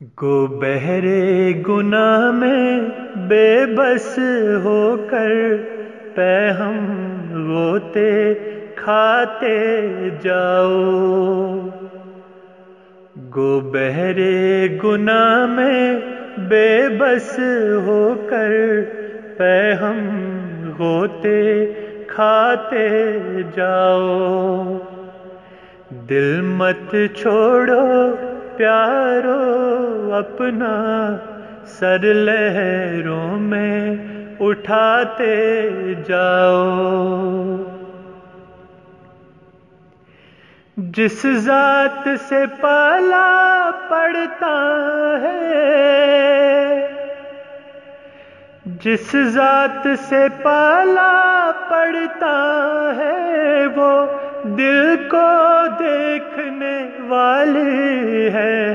گو بہرے گناہ میں بے بس ہو کر پہ ہم غوطے کھاتے جاؤ۔ گو بہرے گناہ میں بے بس ہو کر پہ ہم غوطے کھاتے جاؤ۔ دل مت چھوڑو پیارو اپنا، سر لہروں میں اٹھاتے جاؤ۔ جس ذات سے پالا پڑتا ہے، جس ذات سے پالا پڑتا ہے، وہ دل کو دیکھنے والی ہے۔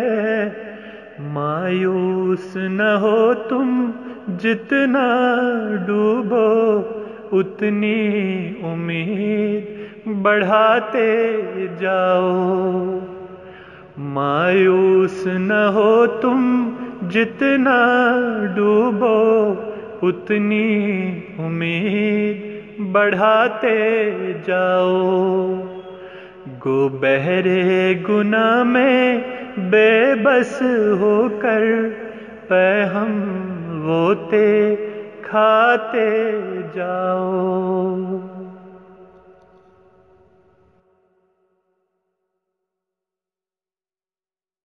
مایوس نہ ہو تم، جتنا ڈوبو اتنی امید بڑھاتے جاؤ۔ مایوس نہ ہو تم، جتنا ڈوبو اتنی امید بڑھاتے جاؤ۔ گو بہرے گناہ میں بے بس ہو کر پہ ہم غوطے کھاتے جاؤ۔